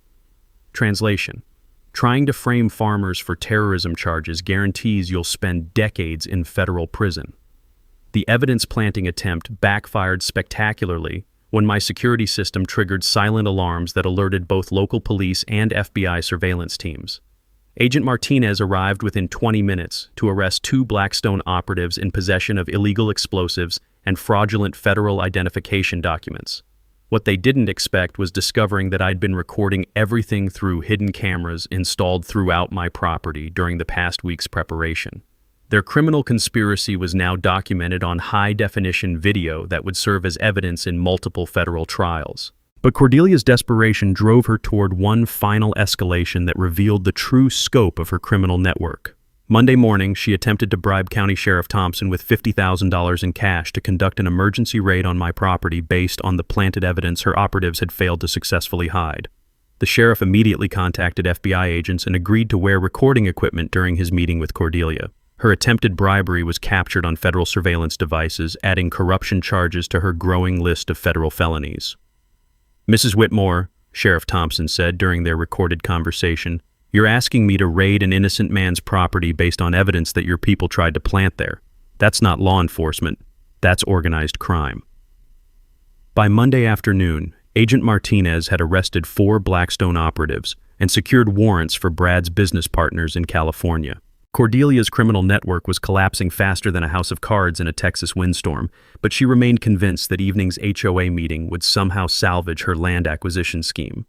Translation: trying to frame farmers for terrorism charges guarantees you'll spend decades in federal prison. The evidence-planting attempt backfired spectacularly when my security system triggered silent alarms that alerted both local police and FBI surveillance teams. Agent Martinez arrived within 20 minutes to arrest 2 Blackstone operatives in possession of illegal explosives and fraudulent federal identification documents. What they didn't expect was discovering that I'd been recording everything through hidden cameras installed throughout my property during the past week's preparation. Their criminal conspiracy was now documented on high-definition video that would serve as evidence in multiple federal trials. But Cordelia's desperation drove her toward one final escalation that revealed the true scope of her criminal network. Monday morning, she attempted to bribe County Sheriff Thompson with $50,000 in cash to conduct an emergency raid on my property based on the planted evidence her operatives had failed to successfully hide. The sheriff immediately contacted FBI agents and agreed to wear recording equipment during his meeting with Cordelia. Her attempted bribery was captured on federal surveillance devices, adding corruption charges to her growing list of federal felonies. "Mrs. Whitmore," Sheriff Thompson said during their recorded conversation, "you're asking me to raid an innocent man's property based on evidence that your people tried to plant there. That's not law enforcement. That's organized crime." By Monday afternoon, Agent Martinez had arrested 4 Blackstone operatives and secured warrants for Brad's business partners in California. Cordelia's criminal network was collapsing faster than a house of cards in a Texas windstorm, but she remained convinced that evening's HOA meeting would somehow salvage her land acquisition scheme.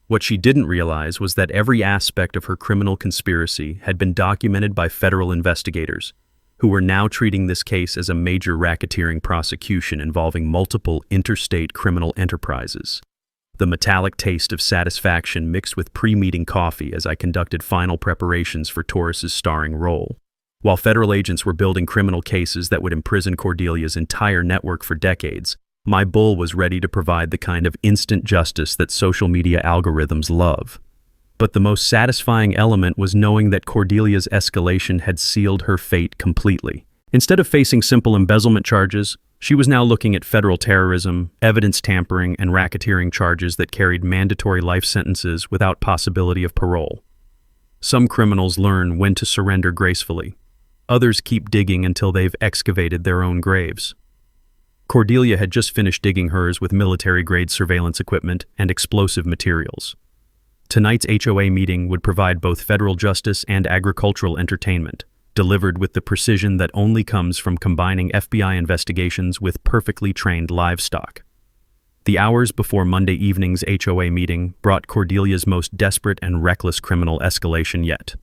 What she didn't realize was that every aspect of her criminal conspiracy had been documented by federal investigators, who were now treating this case as a major racketeering prosecution involving multiple interstate criminal enterprises. The metallic taste of satisfaction mixed with pre-meeting coffee as I conducted final preparations for Taurus's starring role. While federal agents were building criminal cases that would imprison Cordelia's entire network for decades, my bull was ready to provide the kind of instant justice that social media algorithms love. But the most satisfying element was knowing that Cordelia's escalation had sealed her fate completely. Instead of facing simple embezzlement charges, she was now looking at federal terrorism, evidence tampering, and racketeering charges that carried mandatory life sentences without possibility of parole. Some criminals learn when to surrender gracefully. Others keep digging until they've excavated their own graves. Cordelia had just finished digging hers with military-grade surveillance equipment and explosive materials. Tonight's HOA meeting would provide both federal justice and agricultural entertainment. delivered with the precision that only comes from combining FBI investigations with perfectly trained livestock. The hours before Monday evening's HOA meeting brought Cordelia's most desperate and reckless criminal escalation yet.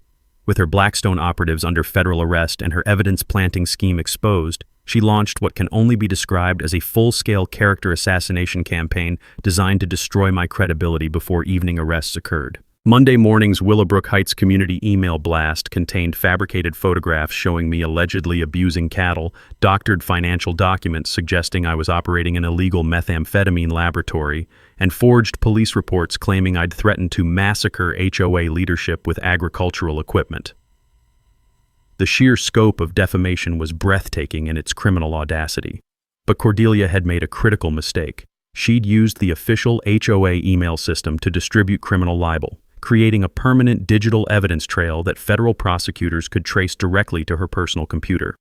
With her Blackstone operatives under federal arrest and her evidence-planting scheme exposed, she launched what can only be described as a full-scale character assassination campaign designed to destroy my credibility before evening arrests occurred. Monday morning's Willowbrook Heights community email blast contained fabricated photographs showing me allegedly abusing cattle, doctored financial documents suggesting I was operating an illegal methamphetamine laboratory, and forged police reports claiming I'd threatened to massacre HOA leadership with agricultural equipment. The sheer scope of defamation was breathtaking in its criminal audacity. But Cordelia had made a critical mistake. She'd used the official HOA email system to distribute criminal libel, creating a permanent digital evidence trail that federal prosecutors could trace directly to her personal computer.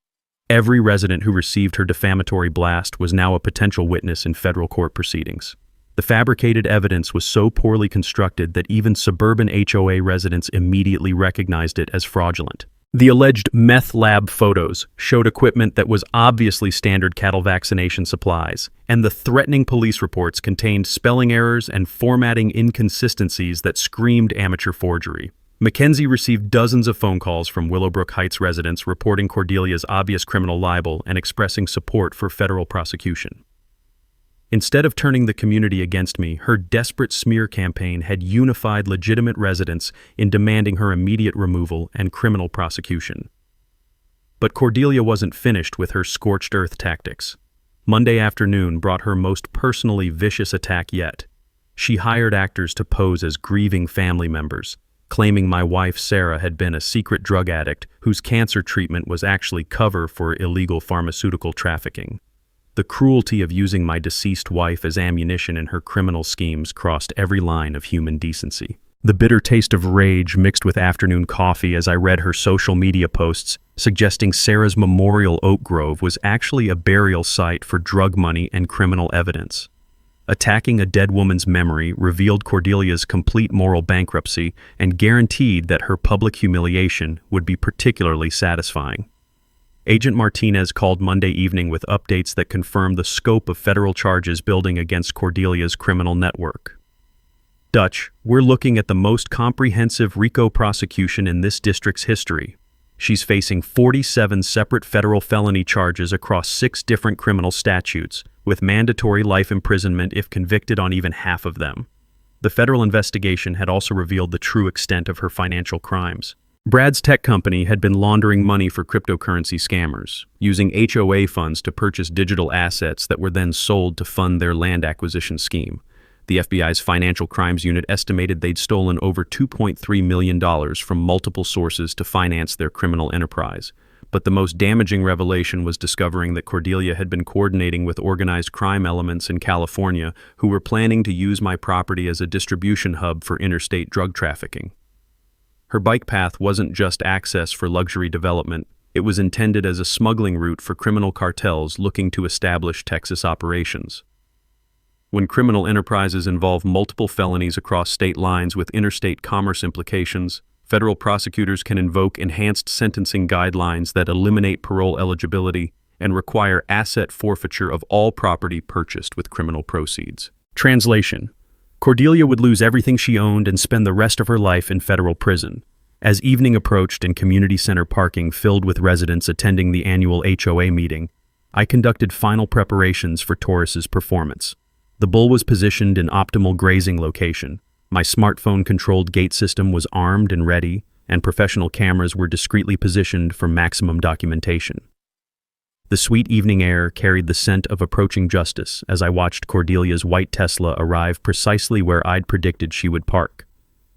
Every resident who received her defamatory blast was now a potential witness in federal court proceedings. The fabricated evidence was so poorly constructed that even suburban HOA residents immediately recognized it as fraudulent. The alleged meth lab photos showed equipment that was obviously standard cattle vaccination supplies, and the threatening police reports contained spelling errors and formatting inconsistencies that screamed amateur forgery. Mackenzie received dozens of phone calls from Willowbrook Heights residents reporting Cordelia's obvious criminal libel and expressing support for federal prosecution. Instead of turning the community against me, her desperate smear campaign had unified legitimate residents in demanding her immediate removal and criminal prosecution. But Cordelia wasn't finished with her scorched earth tactics. Monday afternoon brought her most personally vicious attack yet. She hired actors to pose as grieving family members, claiming my wife Sarah had been a secret drug addict whose cancer treatment was actually cover for illegal pharmaceutical trafficking. The cruelty of using my deceased wife as ammunition in her criminal schemes crossed every line of human decency. The bitter taste of rage mixed with afternoon coffee as I read her social media posts suggesting Sarah's memorial oak grove was actually a burial site for drug money and criminal evidence. Attacking a dead woman's memory revealed Cordelia's complete moral bankruptcy and guaranteed that her public humiliation would be particularly satisfying. Agent Martinez called Monday evening with updates that confirmed the scope of federal charges building against Cordelia's criminal network. Dutch, we're looking at the most comprehensive RICO prosecution in this district's history. She's facing 47 separate federal felony charges across 6 different criminal statutes, with mandatory life imprisonment if convicted on even half of them. The federal investigation had also revealed the true extent of her financial crimes. Brad's tech company had been laundering money for cryptocurrency scammers, using HOA funds to purchase digital assets that were then sold to fund their land acquisition scheme. The FBI's Financial Crimes Unit estimated they'd stolen over $2.3 million from multiple sources to finance their criminal enterprise. But the most damaging revelation was discovering that Cordelia had been coordinating with organized crime elements in California who were planning to use my property as a distribution hub for interstate drug trafficking. Her bike path wasn't just access for luxury development, it was intended as a smuggling route for criminal cartels looking to establish Texas operations. When criminal enterprises involve multiple felonies across state lines with interstate commerce implications, federal prosecutors can invoke enhanced sentencing guidelines that eliminate parole eligibility and require asset forfeiture of all property purchased with criminal proceeds. Translation: Cordelia would lose everything she owned and spend the rest of her life in federal prison. As evening approached and community center parking filled with residents attending the annual HOA meeting, I conducted final preparations for Taurus's performance. The bull was positioned in optimal grazing location. My smartphone-controlled gate system was armed and ready, and professional cameras were discreetly positioned for maximum documentation. The sweet evening air carried the scent of approaching justice as I watched Cordelia's white Tesla arrive precisely where I'd predicted she would park,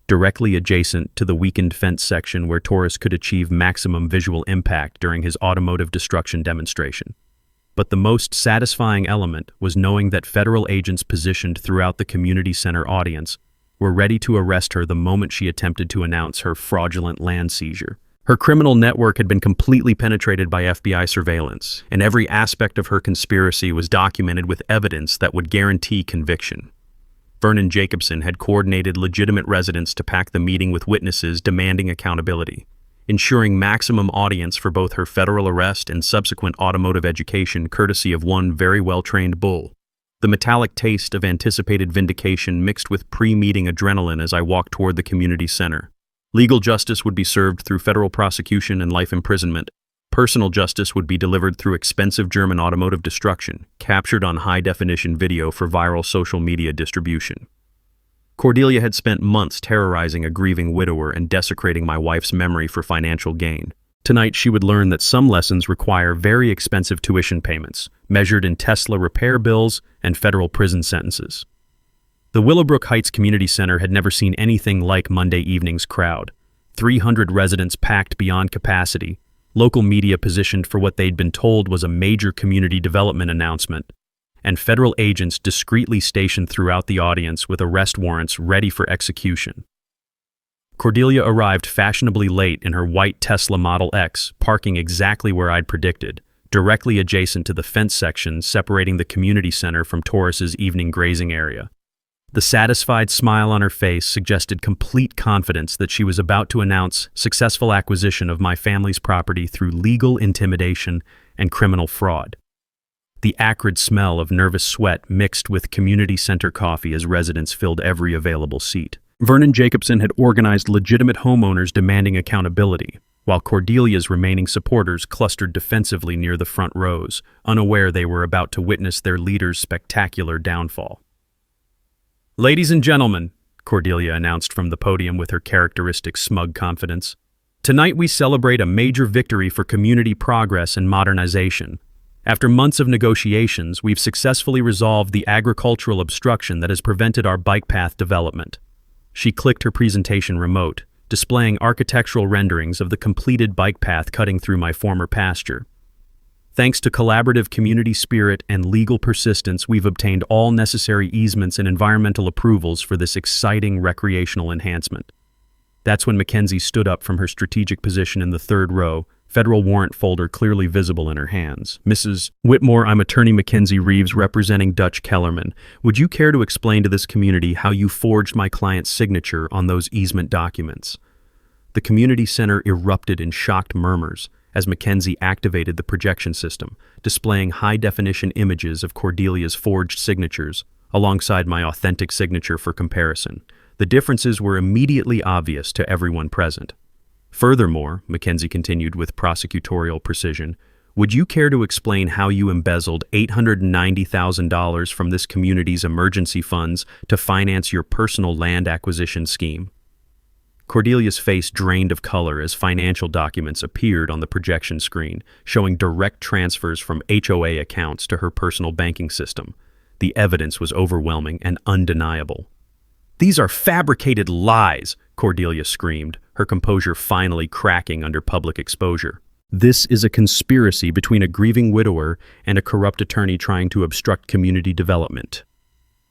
directly adjacent to the weakened fence section where Taurus could achieve maximum visual impact during his automotive destruction demonstration. But the most satisfying element was knowing that federal agents positioned throughout the community center audience were ready to arrest her the moment she attempted to announce her fraudulent land seizure. Her criminal network had been completely penetrated by FBI surveillance, and every aspect of her conspiracy was documented with evidence that would guarantee conviction. Vernon Jacobson had coordinated legitimate residents to pack the meeting with witnesses demanding accountability. ensuring maximum audience for both her federal arrest and subsequent automotive education courtesy of one very well-trained bull. The metallic taste of anticipated vindication mixed with pre-meeting adrenaline as I walked toward the community center. Legal justice would be served through federal prosecution and life imprisonment. Personal justice would be delivered through expensive German automotive destruction, captured on high-definition video for viral social media distribution. Cordelia had spent months terrorizing a grieving widower and desecrating my wife's memory for financial gain. Tonight, she would learn that some lessons require very expensive tuition payments, measured in Tesla repair bills and federal prison sentences. The Willowbrook Heights Community Center had never seen anything like Monday evening's crowd. 300 residents packed beyond capacity, local media positioned for what they'd been told was a major community development announcement, and federal agents discreetly stationed throughout the audience with arrest warrants ready for execution. Cordelia arrived fashionably late in her white Tesla Model X, parking exactly where I'd predicted, directly adjacent to the fence section separating the community center from Taurus's evening grazing area. The satisfied smile on her face suggested complete confidence that she was about to announce successful acquisition of my family's property through legal intimidation and criminal fraud. The acrid smell of nervous sweat mixed with community center coffee as residents filled every available seat. Vernon Jacobson had organized legitimate homeowners demanding accountability, while Cordelia's remaining supporters clustered defensively near the front rows, unaware they were about to witness their leader's spectacular downfall. "Ladies and gentlemen," Cordelia announced from the podium with her characteristic smug confidence, "tonight we celebrate a major victory for community progress and modernization. After months of negotiations, we've successfully resolved the agricultural obstruction that has prevented our bike path development." She clicked her presentation remote, displaying architectural renderings of the completed bike path cutting through my former pasture. "Thanks to collaborative community spirit and legal persistence, we've obtained all necessary easements and environmental approvals for this exciting recreational enhancement." That's when Mackenzie stood up from her strategic position in the third row, federal warrant folder clearly visible in her hands. "Mrs. Whitmore, I'm attorney Mackenzie Reeves representing Dutch Kellerman. Would you care to explain to this community how you forged my client's signature on those easement documents?" The community center erupted in shocked murmurs as Mackenzie activated the projection system, displaying high-definition images of Cordelia's forged signatures alongside my authentic signature for comparison. The differences were immediately obvious to everyone present. "Furthermore," Mackenzie continued with prosecutorial precision, "would you care to explain how you embezzled $890,000 from this community's emergency funds to finance your personal land acquisition scheme?" Cordelia's face drained of color as financial documents appeared on the projection screen, showing direct transfers from HOA accounts to her personal banking system. The evidence was overwhelming and undeniable. "These are fabricated lies," Cordelia screamed, her composure finally cracking under public exposure. "This is a conspiracy between a grieving widower and a corrupt attorney trying to obstruct community development."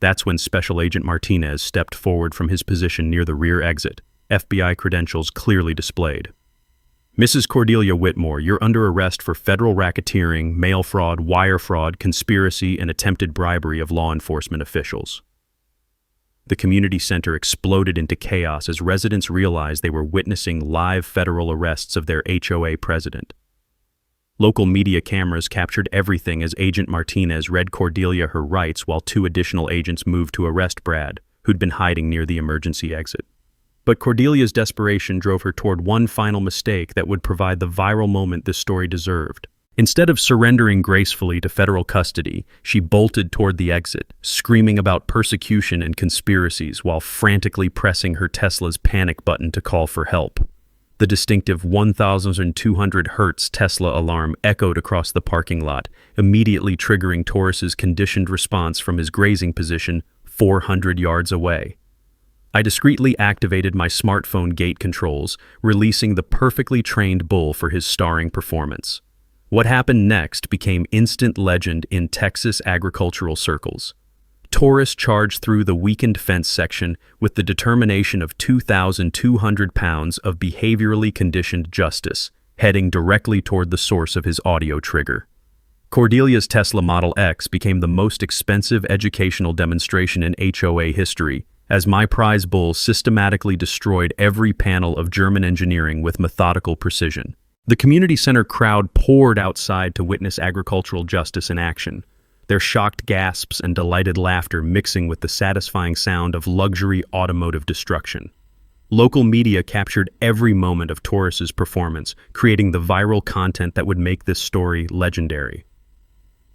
That's when Special Agent Martinez stepped forward from his position near the rear exit, FBI credentials clearly displayed. "Mrs. Cordelia Whitmore, you're under arrest for federal racketeering, mail fraud, wire fraud, conspiracy, and attempted bribery of law enforcement officials." The community center exploded into chaos as residents realized they were witnessing live federal arrests of their HOA president. Local media cameras captured everything as Agent Martinez read Cordelia her rights while 2 additional agents moved to arrest Brad, who'd been hiding near the emergency exit. But Cordelia's desperation drove her toward one final mistake that would provide the viral moment this story deserved. Instead of surrendering gracefully to federal custody, she bolted toward the exit, screaming about persecution and conspiracies while frantically pressing her Tesla's panic button to call for help. The distinctive 1,200 Hertz Tesla alarm echoed across the parking lot, immediately triggering Taurus's conditioned response from his grazing position 400 yards away. I discreetly activated my smartphone gate controls, releasing the perfectly trained bull for his starring performance. What happened next became instant legend in Texas agricultural circles. Taurus charged through the weakened fence section with the determination of 2,200 pounds of behaviorally conditioned justice, heading directly toward the source of his audio trigger. Cordelia's Tesla Model X became the most expensive educational demonstration in HOA history, as my prize bull systematically destroyed every panel of German engineering with methodical precision. The community center crowd poured outside to witness agricultural justice in action, their shocked gasps and delighted laughter mixing with the satisfying sound of luxury automotive destruction. Local media captured every moment of Taurus's performance, creating the viral content that would make this story legendary.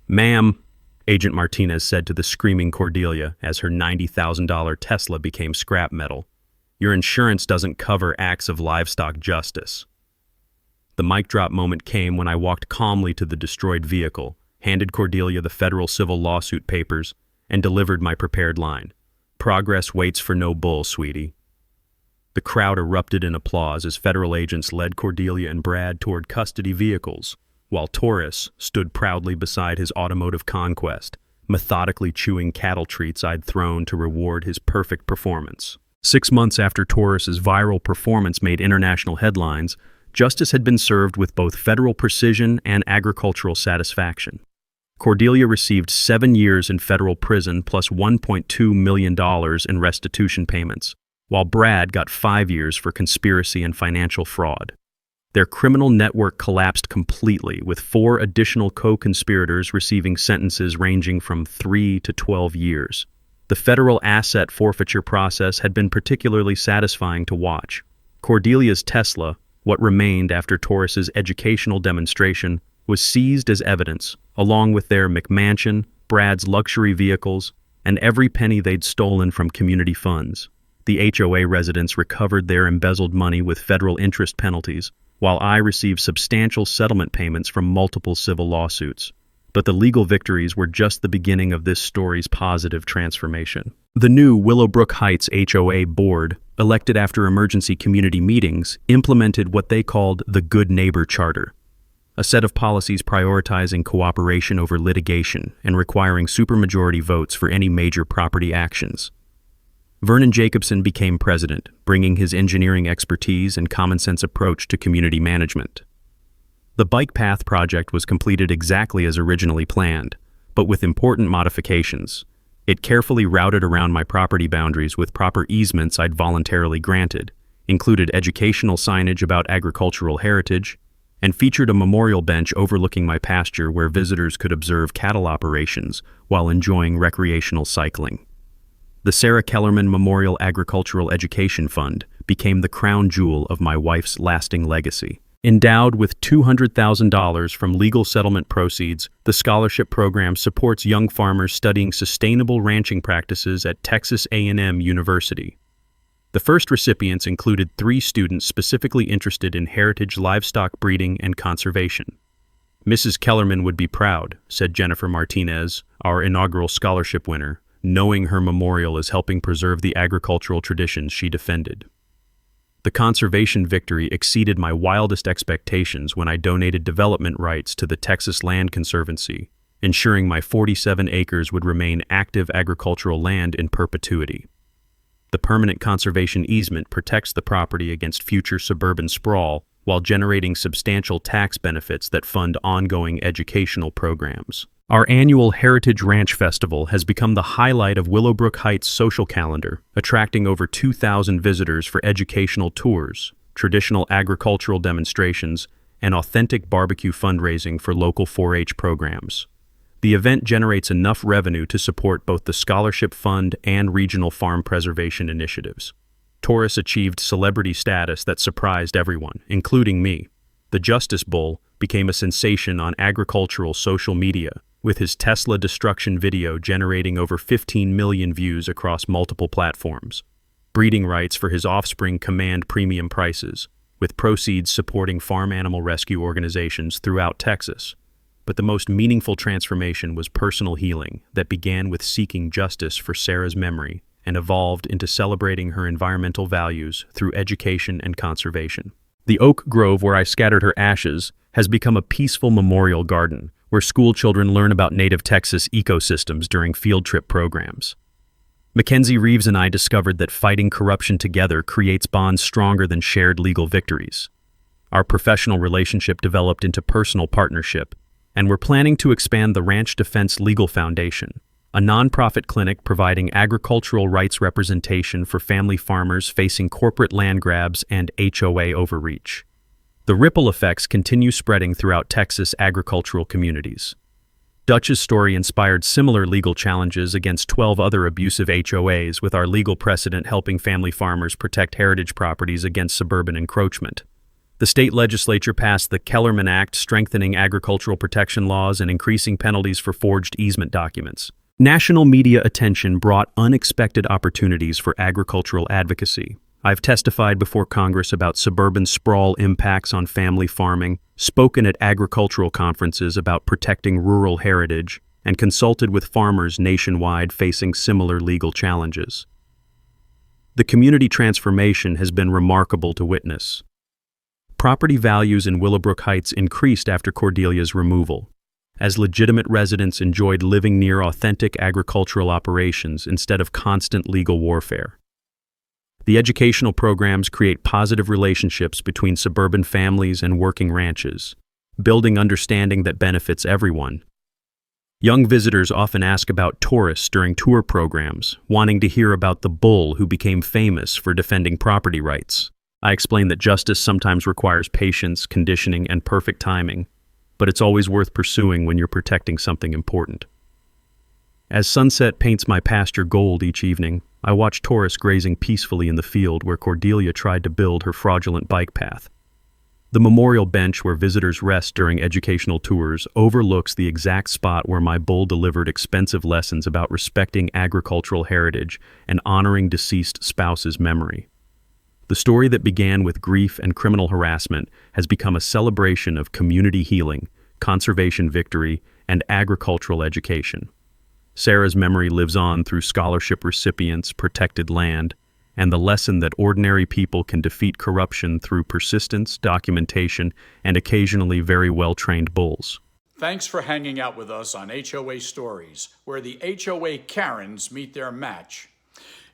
"Ma'am," Agent Martinez said to the screaming Cordelia as her $90,000 Tesla became scrap metal, "your insurance doesn't cover acts of livestock justice." The mic drop moment came when I walked calmly to the destroyed vehicle, handed Cordelia the federal civil lawsuit papers, and delivered my prepared line. "Progress waits for no bull, sweetie." The crowd erupted in applause as federal agents led Cordelia and Brad toward custody vehicles, while Taurus stood proudly beside his automotive conquest, methodically chewing cattle treats I'd thrown to reward his perfect performance. 6 months after Taurus's viral performance made international headlines, justice had been served with both federal precision and agricultural satisfaction. Cordelia received 7 years in federal prison plus $1.2 million in restitution payments, while Brad got 5 years for conspiracy and financial fraud. Their criminal network collapsed completely, with 4 additional co-conspirators receiving sentences ranging from 3 to 12 years. The federal asset forfeiture process had been particularly satisfying to watch. Cordelia's Tesla, what remained after Taurus's educational demonstration, was seized as evidence, along with their McMansion, Brad's luxury vehicles, and every penny they'd stolen from community funds. The HOA residents recovered their embezzled money with federal interest penalties, while I received substantial settlement payments from multiple civil lawsuits. But the legal victories were just the beginning of this story's positive transformation. The new Willowbrook Heights HOA board, elected after emergency community meetings, implemented what they called the Good Neighbor Charter, a set of policies prioritizing cooperation over litigation and requiring supermajority votes for any major property actions. Vernon Jacobson became president, bringing his engineering expertise and common-sense approach to community management. The bike path project was completed exactly as originally planned, but with important modifications. It carefully routed around my property boundaries with proper easements I'd voluntarily granted, included educational signage about agricultural heritage, and featured a memorial bench overlooking my pasture where visitors could observe cattle operations while enjoying recreational cycling. The Sarah Kellerman Memorial Agricultural Education Fund became the crown jewel of my wife's lasting legacy. Endowed with $200,000 from legal settlement proceeds, the scholarship program supports young farmers studying sustainable ranching practices at Texas A&M University. The first recipients included 3 students specifically interested in heritage livestock breeding and conservation. "Mrs. Kellerman would be proud," said Jennifer Martinez, our inaugural scholarship winner, knowing her memorial is helping preserve the agricultural traditions she defended. The conservation victory exceeded my wildest expectations when I donated development rights to the Texas Land Conservancy, ensuring my 47 acres would remain active agricultural land in perpetuity. The permanent conservation easement protects the property against future suburban sprawl while generating substantial tax benefits that fund ongoing educational programs. Our annual Heritage Ranch Festival has become the highlight of Willowbrook Heights' social calendar, attracting over 2,000 visitors for educational tours, traditional agricultural demonstrations, and authentic barbecue fundraising for local 4-H programs. The event generates enough revenue to support both the scholarship fund and regional farm preservation initiatives. Taurus achieved celebrity status that surprised everyone, including me. The Justice Bull became a sensation on agricultural social media, with his Tesla destruction video generating over 15 million views across multiple platforms. Breeding rights for his offspring command premium prices, with proceeds supporting farm animal rescue organizations throughout Texas. But the most meaningful transformation was personal healing that began with seeking justice for Sarah's memory and evolved into celebrating her environmental values through education and conservation. The oak grove where I scattered her ashes has become a peaceful memorial garden where school children learn about native Texas ecosystems during field trip programs. Mackenzie Reeves and I discovered that fighting corruption together creates bonds stronger than shared legal victories. Our professional relationship developed into personal partnership, and we're planning to expand the Ranch Defense Legal Foundation, a nonprofit clinic providing agricultural rights representation for family farmers facing corporate land grabs and HOA overreach. The ripple effects continue spreading throughout Texas agricultural communities. Dutch's story inspired similar legal challenges against 12 other abusive HOAs, with our legal precedent helping family farmers protect heritage properties against suburban encroachment. The state legislature passed the Kellerman Act, strengthening agricultural protection laws and increasing penalties for forged easement documents. National media attention brought unexpected opportunities for agricultural advocacy. I've testified before Congress about suburban sprawl impacts on family farming, spoken at agricultural conferences about protecting rural heritage, and consulted with farmers nationwide facing similar legal challenges. The community transformation has been remarkable to witness. Property values in Willowbrook Heights increased after Cordelia's removal, as legitimate residents enjoyed living near authentic agricultural operations instead of constant legal warfare. The educational programs create positive relationships between suburban families and working ranches, building understanding that benefits everyone. Young visitors often ask about tourists during tour programs, wanting to hear about the bull who became famous for defending property rights. I explain that justice sometimes requires patience, conditioning, and perfect timing, but it's always worth pursuing when you're protecting something important. As sunset paints my pasture gold each evening, I watch tourists grazing peacefully in the field where Cordelia tried to build her fraudulent bike path. The memorial bench where visitors rest during educational tours overlooks the exact spot where my bull delivered expensive lessons about respecting agricultural heritage and honoring deceased spouse's memory. The story that began with grief and criminal harassment has become a celebration of community healing, conservation victory, and agricultural education. Sarah's memory lives on through scholarship recipients, protected land, and the lesson that ordinary people can defeat corruption through persistence, documentation, and occasionally very well-trained bulls. Thanks for hanging out with us on HOA Stories, where the HOA Karens meet their match.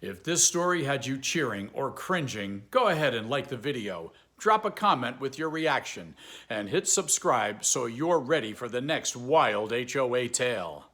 If this story had you cheering or cringing, go ahead and like the video, drop a comment with your reaction, and hit subscribe so you're ready for the next wild HOA tale.